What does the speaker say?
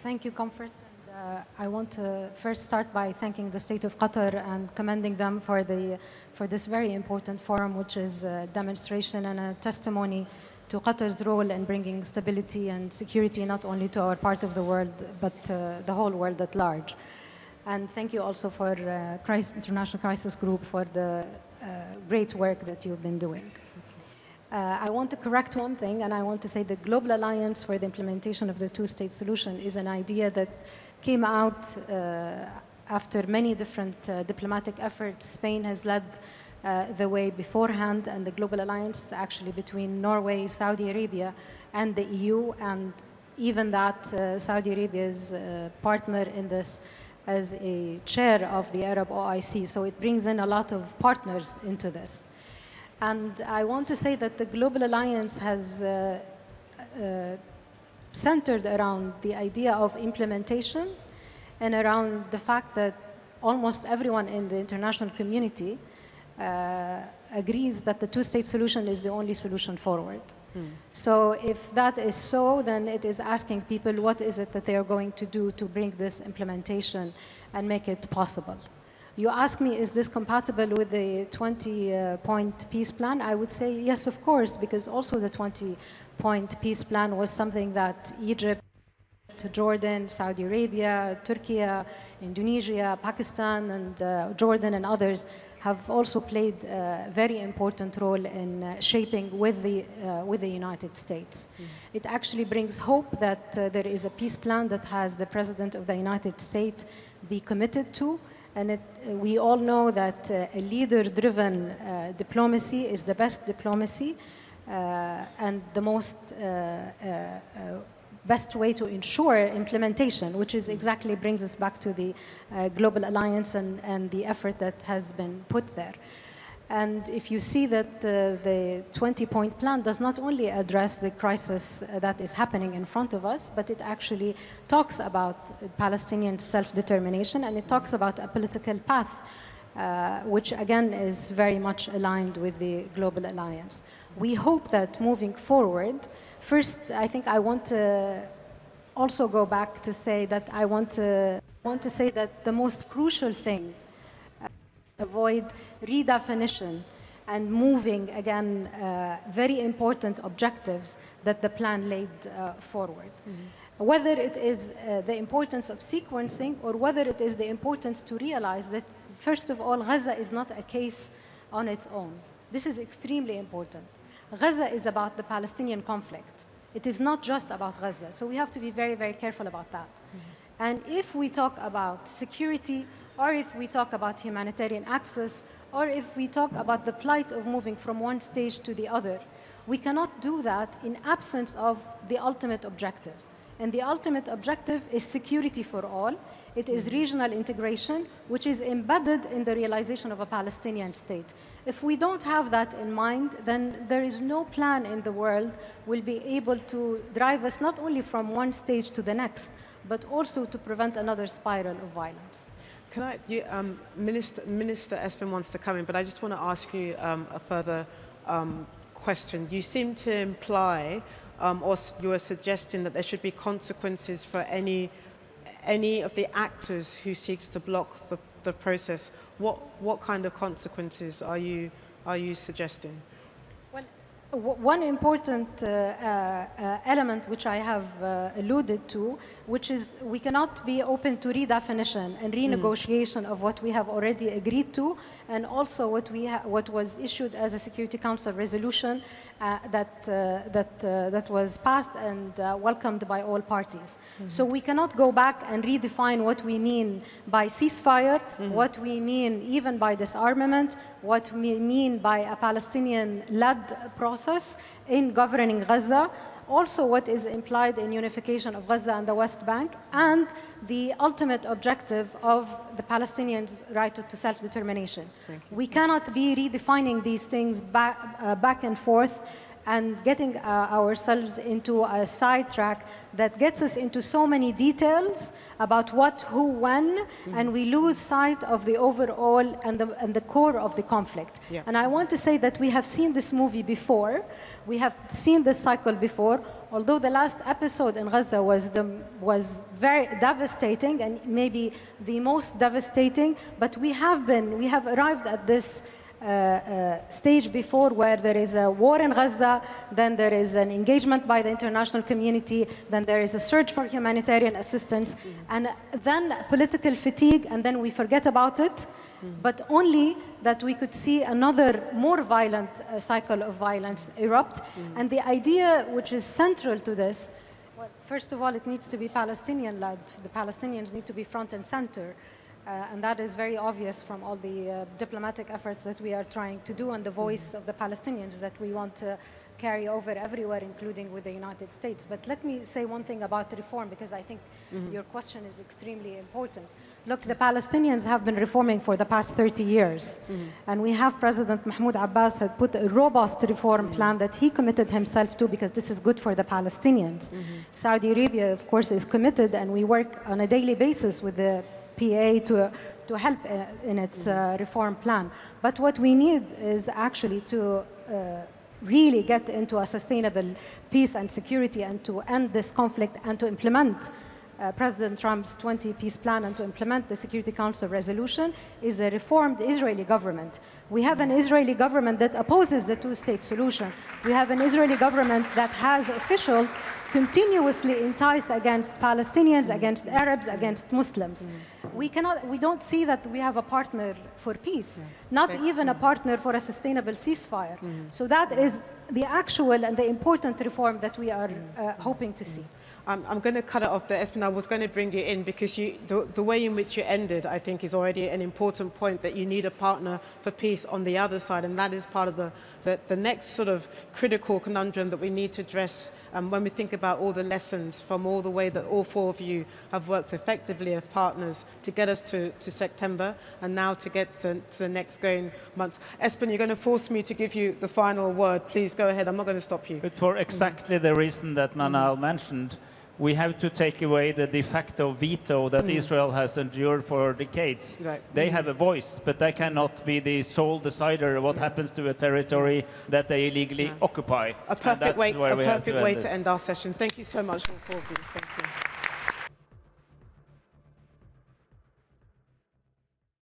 Thank you, Comfort. And, I want to first start by thanking the State of Qatar and commending them for this very important forum, which is a demonstration and a testimony to Qatar's role in bringing stability and security not only to our part of the world, but the whole world at large. And thank you also for International Crisis Group for the great work that you've been doing. I want to correct one thing, and I want to say the Global Alliance for the Implementation of the Two-State Solution is an idea that came out after many different diplomatic efforts. Spain has led the way beforehand, and the Global Alliance is actually between Norway, Saudi Arabia, and the EU, and even that Saudi Arabia's partner in this as a chair of the Arab OIC. So it brings in a lot of partners into this. And I want to say that the Global Alliance has centered around the idea of implementation and around the fact that almost everyone in the international community agrees that the two-state solution is the only solution forward. So if that is so, then it is asking people what is it that they are going to do to bring this implementation and make it possible. You ask me, is this compatible with the 20-point peace plan? I would say yes, of course, because also the 20-point peace plan was something that Egypt, Jordan, Saudi Arabia, Turkey, Indonesia, Pakistan, and Jordan and others have also played a very important role in shaping with the United States. It actually brings hope that there is a peace plan that has the President of the United States be committed to. And we all know that a leader-driven diplomacy is the best diplomacy and the most best way to ensure implementation, which is exactly brings us back to the Global Alliance and the effort that has been put there. And if you see that the 20-point plan does not only address the crisis that is happening in front of us, but it actually talks about Palestinian self-determination, and it talks about a political path, which again is very much aligned with the Global Alliance. We hope that moving forward, first, I think I want to also go back to say that I want to say that the most crucial thing avoid redefinition and moving again very important objectives that the plan laid forward. Whether it is the importance of sequencing or whether it is the importance to realize that first of all Gaza is not a case on its own. This is extremely important. Gaza is about the Palestinian conflict. It is not just about Gaza. So we have to be very, very careful about that. And if we talk about security, or if we talk about humanitarian access, or if we talk about the plight of moving from one stage to the other, we cannot do that in absence of the ultimate objective. And the ultimate objective is security for all. It is regional integration, which is embedded in the realization of a Palestinian state. If we don't have that in mind, then there is no plan in the world will be able to drive us not only from one stage to the next, but also to prevent another spiral of violence. Can I, Minister Espen wants to come in, but I just want to ask you a further question. You seem to imply, or you are suggesting that there should be consequences for any of the actors who seeks to block the process. What kind of consequences are you suggesting? Well, one important element which I have alluded to, which is we cannot be open to redefinition and renegotiation of what we have already agreed to, and also what was issued as a Security Council resolution that was passed and welcomed by all parties. So we cannot go back and redefine what we mean by ceasefire, what we mean even by disarmament, what we mean by a Palestinian-led process in governing Gaza, also what is implied in unification of Gaza and the West Bank, and the ultimate objective of the Palestinians' right to self-determination. We cannot be redefining these things back and forth and getting ourselves into a sidetrack that gets us into so many details about what, who, when, and we lose sight of the overall and the core of the conflict. And I want to say that we have seen this movie before. We have seen this cycle before. although the last episode in Gaza was very devastating and maybe the most devastating, but we have arrived at this stage before where there is a war in Gaza, then there is an engagement by the international community, then there is a search for humanitarian assistance, and then political fatigue, and then we forget about it, but only that we could see another more violent cycle of violence erupt. And the idea which is central to this, well, first of all, it needs to be Palestinian-led. The Palestinians need to be front and center. And that is very obvious from all the diplomatic efforts that we are trying to do, and the voice of the Palestinians that we want to carry over everywhere, including with the United States. But let me say one thing about reform, because I think your question is extremely important. Look, the Palestinians have been reforming for the past 30 years. And we have President Mahmoud Abbas had put a robust reform plan that he committed himself to, because this is good for the Palestinians. Saudi Arabia, of course, is committed, and we work on a daily basis with the PA to help in its reform plan. But what we need is actually to really get into a sustainable peace and security, and to end this conflict, and to implement President Trump's 20-piece plan, and to implement the Security Council resolution, is a reformed Israeli government. We have an Israeli government that opposes the two-state solution. We have an Israeli government that has officials continuously entice against Palestinians, against Arabs, against Muslims. We don't see that we have a partner for peace, not even a partner for a sustainable ceasefire. So that is the actual and the important reform that we are hoping to see. I'm going to cut it off there, Espen. I was going to bring you in because the way in which you ended, I think, is already an important point, that you need a partner for peace on the other side, and that is part of the next sort of critical conundrum that we need to address when we think about all the lessons from all the way that all four of you have worked effectively as partners to get us to September, and now to get to the next going months. Espen, you're going to force me to give you the final word. Please go ahead. I'm not going to stop you. But for exactly the reason that Manal mentioned, we have to take away the de facto veto that Israel has endured for decades. Right. They have a voice, but they cannot be the sole decider of what happens to a territory that they illegally occupy. A perfect way to end our session. Thank you so much, all four of you.